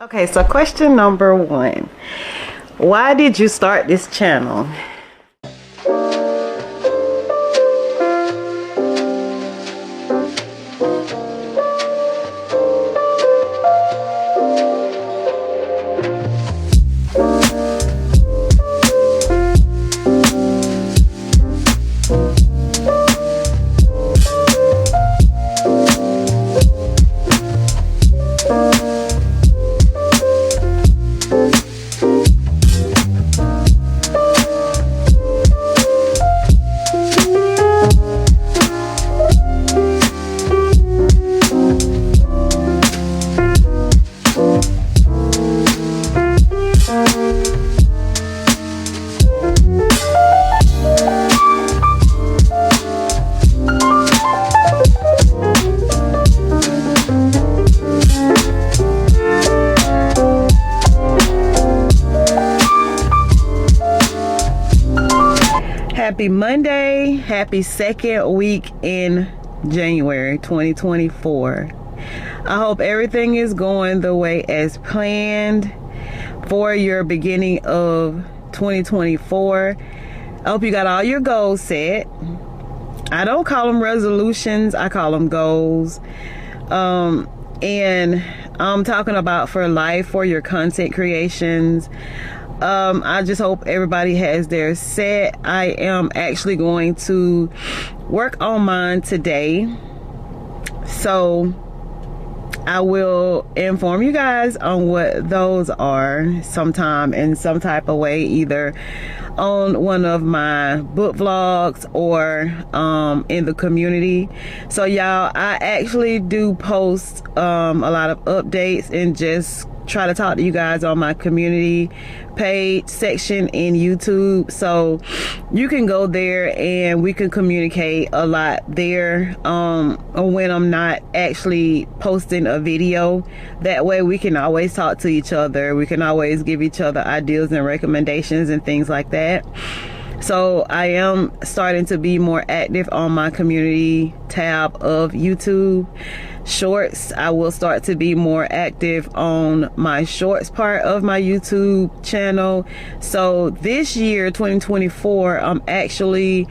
Okay, so question number 1. Why did you start this channel? Happy Monday, happy second week in January 2024. I hope everything is going the way as planned for your beginning of 2024. I hope you got all your goals set. I don't call them resolutions, I call them goals. And I'm talking about for life, for your content creations. I just hope everybody has their set. I am actually going to work on mine today, so I will inform you guys on what those are sometime in some type of way, either on one of my book vlogs or in the community. So y'all, I actually do post a lot of updates and just try to talk to you guys on my community page section in YouTube, so you can go there and we can communicate a lot there when I'm not actually posting a video. That way we can always talk to each other, we can always give each other ideas and recommendations and things like that. So I am starting to be more active on my community tab of YouTube. Shorts, I will start to be more active on my shorts part of my YouTube channel. So this year 2024, I'm actually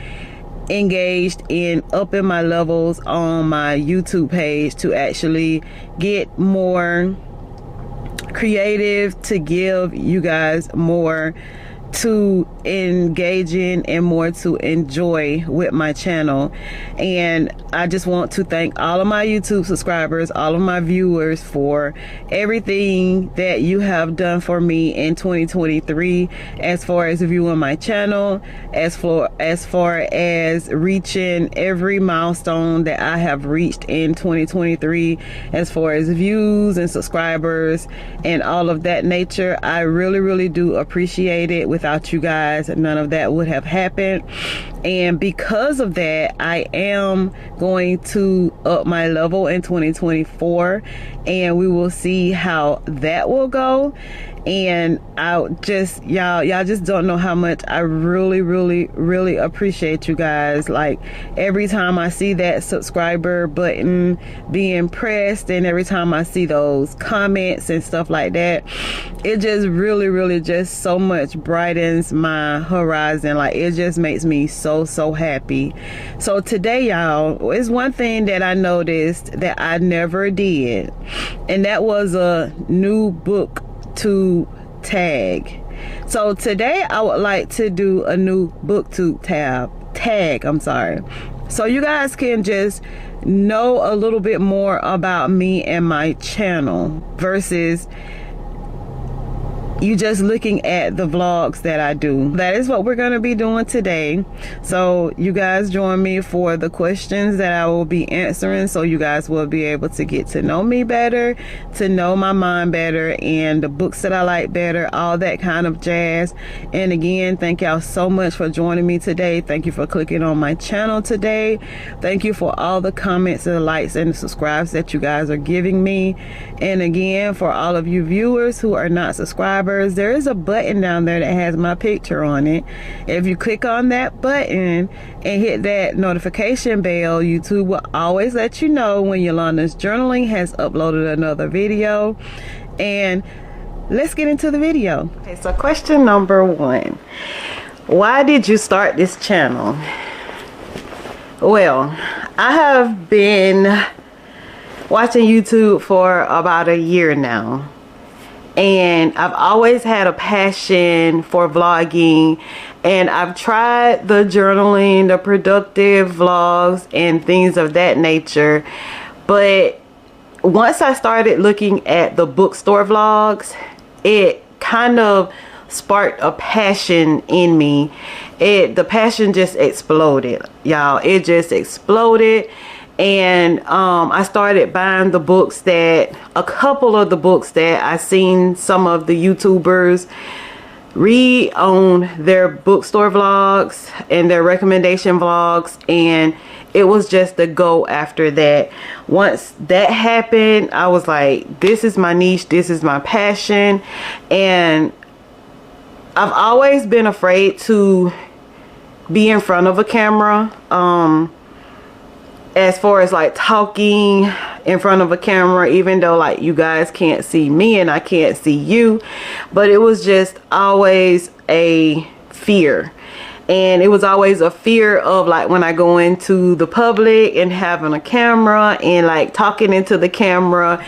engaged in upping my levels on my YouTube page to actually get more creative, to give you guys more to engage in and more to enjoy with my channel. And I just want to thank all of my YouTube subscribers, all of my viewers, for everything that you have done for me in 2023 as far as viewing my channel, as far as reaching every milestone that I have reached in 2023 as far as views and subscribers and all of that nature. I really do appreciate it. Without you guys, none of that would have happened. And because of that, I am going to up my level in 2024, and we will see how that will go. And I just, y'all just don't know how much I really appreciate you guys. Like, every time I see that subscriber button being pressed, and every time I see those comments and stuff like that, it just really just so much brightens my horizon. Like, it just makes me so happy. So today, y'all, is one thing that I noticed that I never did, and that was a new booktube tag. So today I would like to do a new booktube tag, I'm sorry, so you guys can just know a little bit more about me and my channel versus you just looking at the vlogs that I do. That is what we're going to be doing today. So you guys join me for the questions that I will be answering, so you guys will be able to get to know me better, to know my mind better, and the books that I like better, all that kind of jazz. And again, thank y'all so much for joining me today. Thank you for clicking on my channel today. Thank you for all the comments and the likes and the subscribes that you guys are giving me. And again, for all of you viewers who are not subscribed, there is a button down there that has my picture on it. If you click on that button and hit that notification bell, YouTube will always let you know when Yolandas-journaling has uploaded another video. And let's get into the video. Okay, so question number 1. Why did you start this channel? Well, I have been watching YouTube for about a year now, and I've always had a passion for vlogging, and I've tried the journaling, the productive vlogs and things of that nature. But once I started looking at the bookstore vlogs, it kind of sparked a passion in me. The passion just exploded, y'all. It just exploded. And I started buying the books that, a couple of the books that I seen some of the YouTubers read on their bookstore vlogs and their recommendation vlogs, and it was just a go after that. Once that happened, I was like, this is my niche, this is my passion. And I've always been afraid to be in front of a camera, as far as like talking in front of a camera, even though like you guys can't see me and I can't see you, but it was just always a fear. And it was always a fear of like when I go into the public and having a camera and like talking into the camera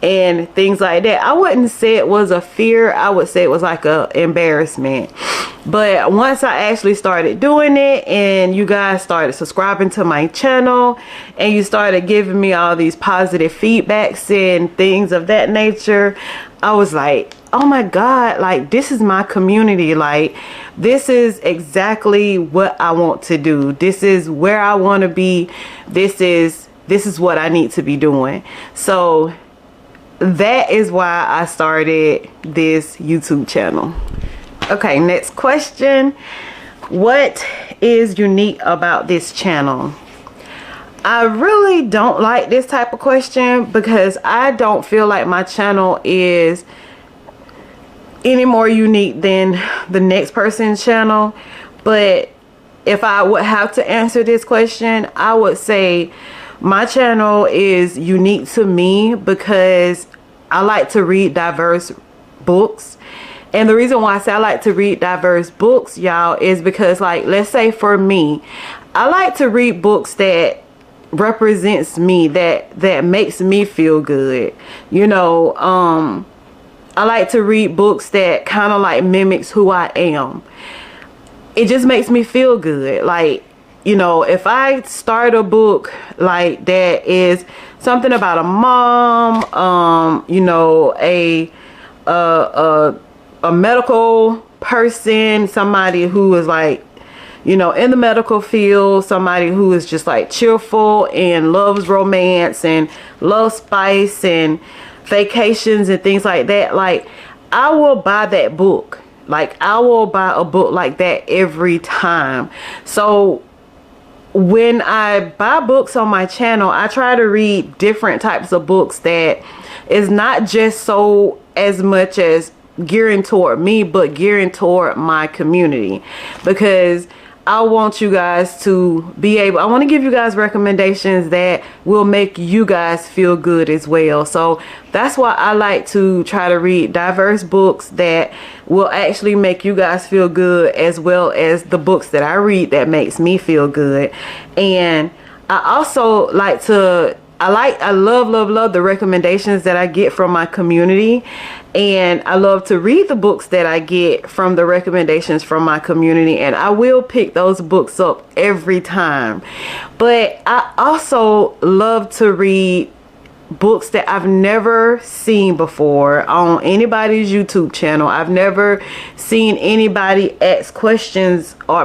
and things like that. I wouldn't say it was a fear. I would say it was like a embarrassment. But once I actually started doing it and you guys started subscribing to my channel and you started giving me all these positive feedbacks and things of that nature, I was like, oh my God, like this is my community. Like this is exactly what I want to do. This is where I want to be. This is what I need to be doing. So that is why I started this YouTube channel. Okay, next question. What is unique about this channel? I really don't like this type of question because I don't feel like my channel is any more unique than the next person's channel. But if I would have to answer this question, I would say my channel is unique to me because I like to read diverse books. And the reason why I say I like to read diverse books, y'all, is because like, let's say for me, I like to read books that represents me, that makes me feel good. You know, I like to read books that kind of like mimics who I am. It just makes me feel good. Like, you know, if I start a book like that is something about a mom, you know, a medical person, somebody who is like, you know, in the medical field, somebody who is just like cheerful and loves romance and loves spice and vacations and things like that, like I will buy that book. Like I will buy a book like that every time. So when I buy books on my channel, I try to read different types of books that is not just so as much as gearing toward me, but gearing toward my community, because I want you guys to be able, I want to give you guys recommendations that will make you guys feel good as well. So that's why I like to try to read diverse books that will actually make you guys feel good, as well as the books that I read that makes me feel good. And I also like to, I love the recommendations that I get from my community, and I love to read the books that I get from the recommendations from my community, and I will pick those books up every time. But I also love to read books that I've never seen before on anybody's YouTube channel. I've never seen anybody ask questions or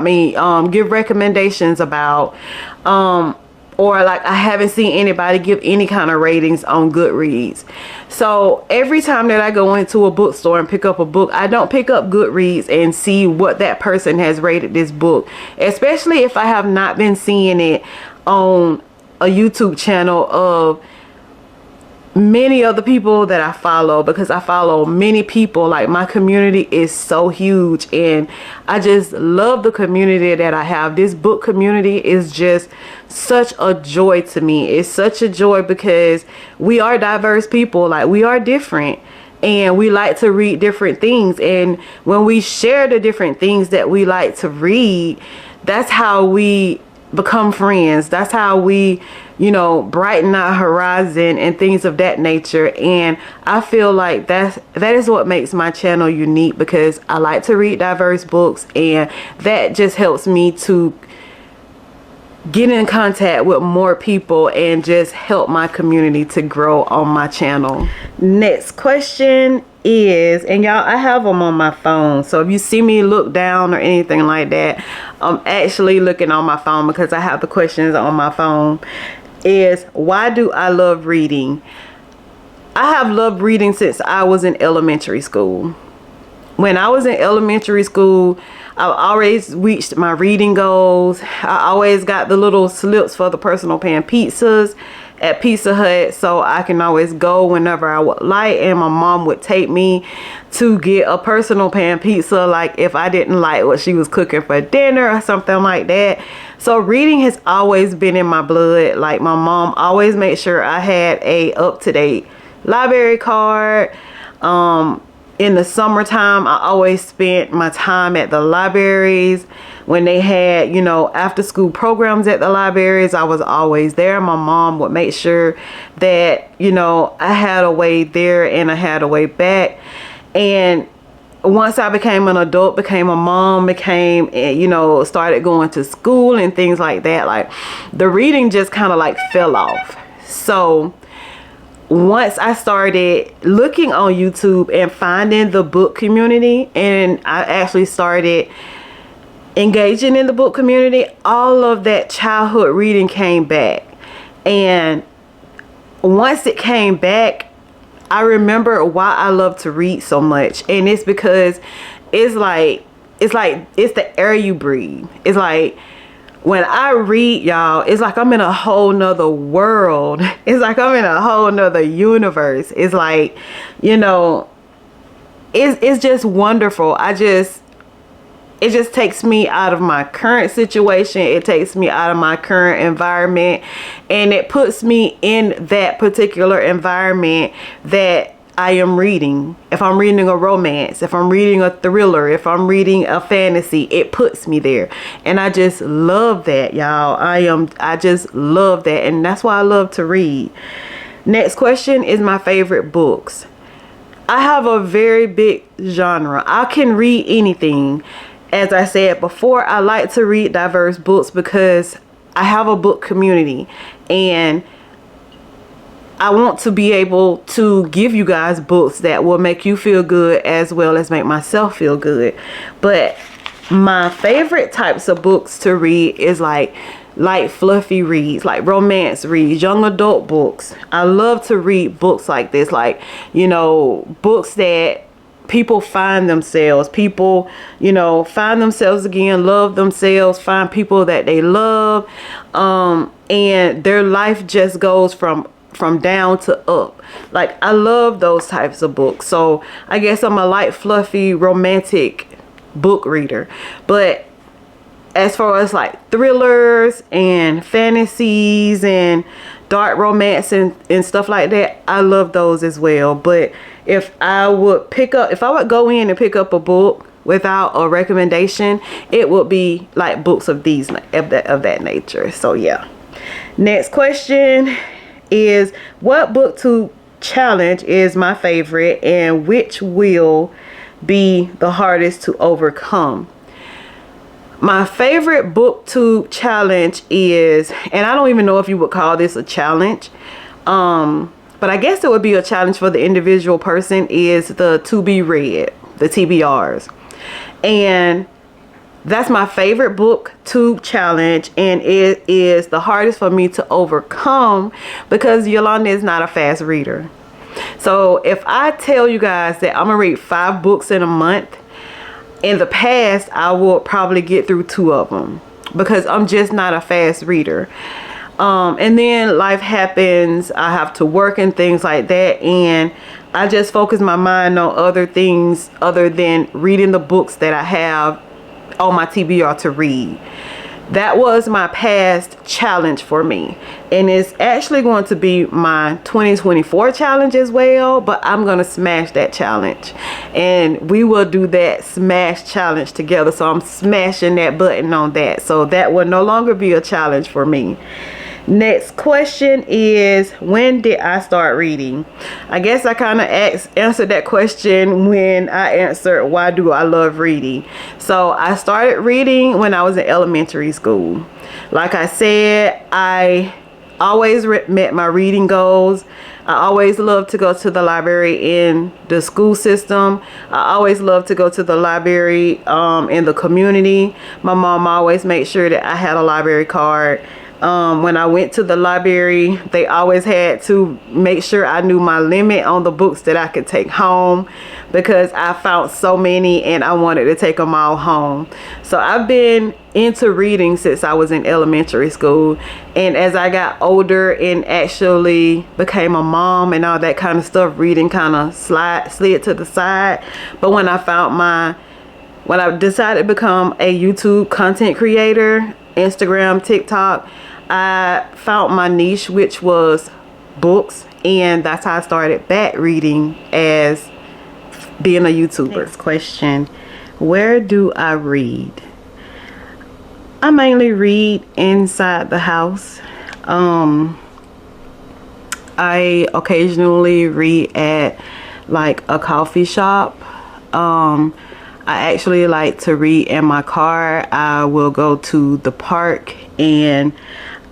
give recommendations about, or like I haven't seen anybody give any kind of ratings on Goodreads. So every time that I go into a bookstore and pick up a book, I don't pick up Goodreads and see what that person has rated this book, especially if I have not been seeing it on a YouTube channel of many of the people that I follow, because I follow many people. Like my community is so huge, and I just love the community that I have. This book community is just such a joy to me. It's such a joy because we are diverse people. Like we are different, and we like to read different things. And when we share the different things that we like to read, that's how we become friends. That's how we, you know, brighten our horizon and things of that nature. And I feel like that is what makes my channel unique, because I like to read diverse books, and that just helps me to get in contact with more people and just help my community to grow on my channel. Next question is, and y'all, I have them on my phone, so if you see me look down or anything like that, I'm actually looking on my phone because I have the questions on my phone. Is, why do I love reading? I have loved reading since I was in elementary school. When I was in elementary school, I always reached my reading goals. I always got the little slips for the personal pan pizzas at Pizza Hut, so I can always go whenever I would like, and my mom would take me to get a personal pan pizza, like if I didn't like what she was cooking for dinner or something like that. So reading has always been in my blood. Like, my mom always made sure I had a up-to-date library card. In the summertime, I always spent my time at the libraries. When they had, you know, after school programs at the libraries, I was always there. My mom would make sure that, you know, I had a way there and I had a way back. And once I became an adult, became a mom, became, you know, started going to school and things like that, like, the reading just kind of like fell off. So once I started looking on YouTube and finding the book community, and I actually started engaging in the book community, all of that childhood reading came back. And once it came back, I remember why I love to read so much. And it's because it's the air you breathe. It's like, when I read, y'all, it's like I'm in a whole nother world. It's like I'm in a whole nother universe. It's like, you know, it's just wonderful. It just takes me out of my current situation. It takes me out of my current environment, and it puts me in that particular environment that I am reading. If I'm reading a romance, if I'm reading a thriller, if I'm reading a fantasy, it puts me there. And I just love that, y'all. I just love that. And that's why I love to read. Next question is my favorite books. I have a very big genre. I can read anything. As I said before, I like to read diverse books because I have a book community, and I want to be able to give you guys books that will make you feel good as well as make myself feel good. But my favorite types of books to read is like light fluffy reads, like romance reads, young adult books. I love to read books like this, like, you know, books that people find themselves, people, you know, find themselves again, love themselves, find people that they love, and their life just goes from down to up. Like, I love those types of books. So I guess I'm a light fluffy romantic book reader. But as far as like thrillers and fantasies and dark romance and stuff like that, I love those as well. But if I would go in and pick up a book without a recommendation, it would be like books of that nature. So yeah. Next question is, what booktube challenge is my favorite, and which will be the hardest to overcome? My favorite booktube challenge is, and I don't even know if you would call this a challenge, but I guess it would be a challenge for the individual person, is the to be read, the TBRs. And that's my favorite booktube challenge, and it is the hardest for me to overcome because Yolanda is not a fast reader. So if I tell you guys that I'm gonna read 5 books in a month, in the past I will probably get through 2 of them because I'm just not a fast reader. And then life happens, I have to work and things like that, and I just focus my mind on other things other than reading the books that I have on my TBR to read. That was my past challenge for me, and it's actually going to be my 2024 challenge as well, but I'm gonna smash that challenge, and we will do that smash challenge together. So I'm smashing that button on that, so that will no longer be a challenge for me. Next question is, when did I start reading? I guess I kind of answered that question when I answered, why do I love reading? So I started reading when I was in elementary school. Like I said, I always met my reading goals. I always loved to go to the library in the school system. I always loved to go to the library in the community. My mom always made sure that I had a library card. When I went to the library, they always had to make sure I knew my limit on the books that I could take home, because I found so many and I wanted to take them all home. So I've been into reading since I was in elementary school, and as I got older and actually became a mom and all that kind of stuff, reading kind of slid to the side. But when I decided to become a YouTube content creator, Instagram, TikTok, I found my niche, which was books, and that's how I started back reading as being a YouTuber. Next question, where do I read? I mainly read inside the house. I occasionally read at like a coffee shop. I actually like to read in my car. I will go to the park and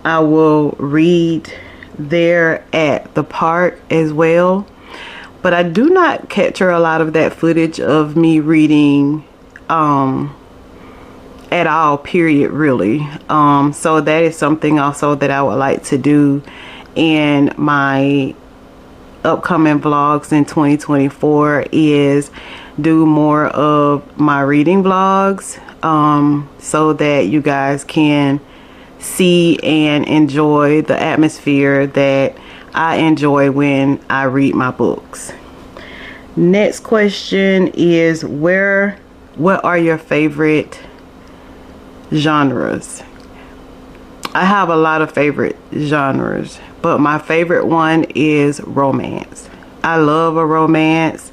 I will read there at the park as well. But I do not capture a lot of that footage of me reading at all, period, really. So that is something also that I would like to do in my upcoming vlogs in 2024, is do more of my reading vlogs, so that you guys can see and enjoy the atmosphere that I enjoy when I read my books. Next question is, what are your favorite genres? I have a lot of favorite genres, but my favorite one is romance. I love a romance.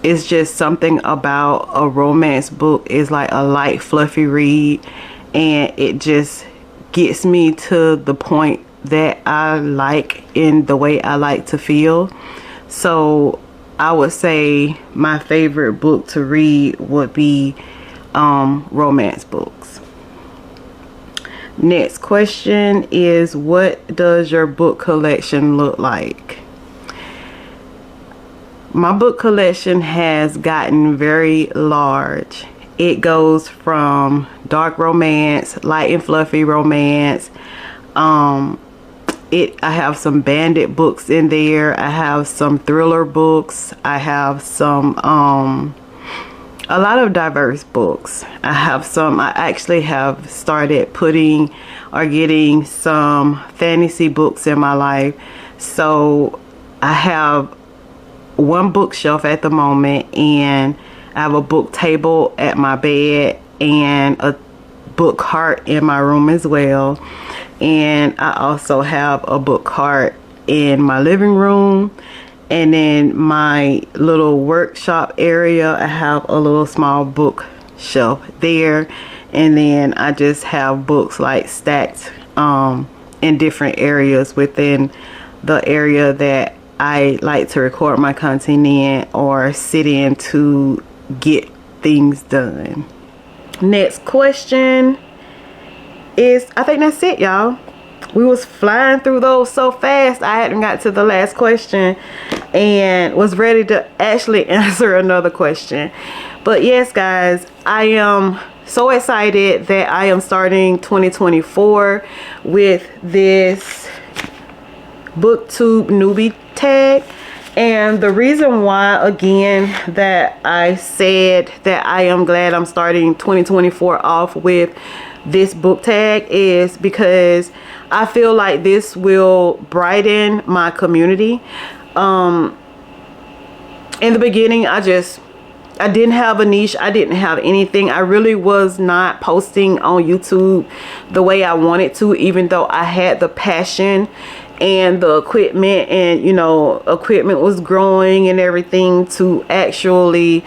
It's just something about a romance book. Is like a light, fluffy read, and it just gets me to the point that I like in the way I like to feel. So I would say my favorite book to read would be romance books. Next question is, what does your book collection look like? My book collection has gotten very large. It goes from dark romance, light and fluffy romance. I have some bandit books in there. I have some thriller books. I have some a lot of diverse books. I actually have started putting or getting some fantasy books in my life. So I have one bookshelf at the moment, and I have a book table at my bed and a book cart in my room as well. And I also have a book cart in my living room. And then my little workshop area, I have a little small bookshelf there. And then I just have books like stacked in different areas within the area that I like to record my content in or sit in to get things done. Next question is, I think that's it, y'all. We was flying through those so fast, I hadn't got to the last question and was ready to actually answer another question. But yes, guys, I am so excited that I am starting 2024 with this Booktube Newbie Tag. And the reason why, again, that I said that I am glad I'm starting 2024 off with this book tag is because I feel like this will brighten my community. In the beginning, I just I didn't have a niche. I didn't have anything. I really was not posting on YouTube the way I wanted to, even though I had the passion and the equipment, and you know, equipment was growing and everything to actually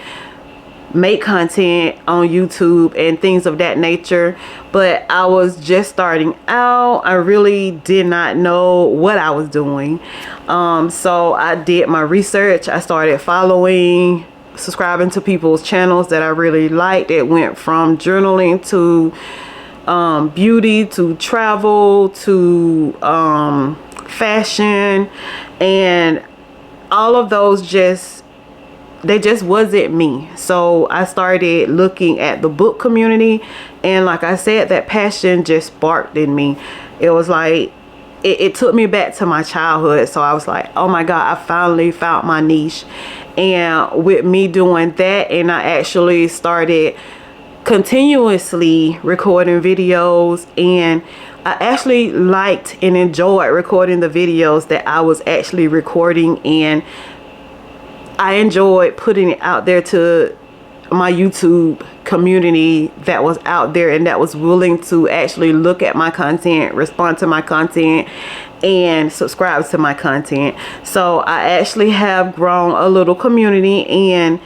make content on YouTube and things of that nature. But I was just starting out. I really did not know what I was doing. So I did my research. I started subscribing to people's channels that I really liked. It went from journaling to beauty to travel to fashion, and all of those they just wasn't me. So I started looking at the book community, and like I said, that passion just sparked in me. It was like it took me back to my childhood. So I was like, oh my God, I finally found my niche. And with me doing that, and I actually started continuously recording videos, and I actually liked and enjoyed recording the videos that I was actually recording, and I enjoyed putting it out there to my YouTube community that was out there and that was willing to actually look at my content, respond to my content, and subscribe to my content. So I actually have grown a little community, and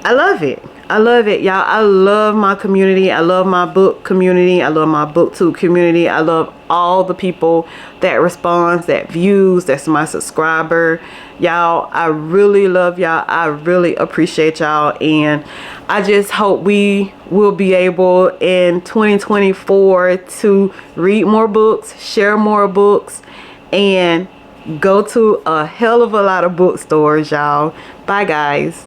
I love it. I love it, y'all. I love my community. I love my book community. I love my booktube community. I love all the people that responds, that views, that's my subscriber. Y'all, I really love y'all. I really appreciate y'all, and I just hope we will be able in 2024 to read more books, share more books, and go to a hell of a lot of bookstores, y'all. Bye, guys.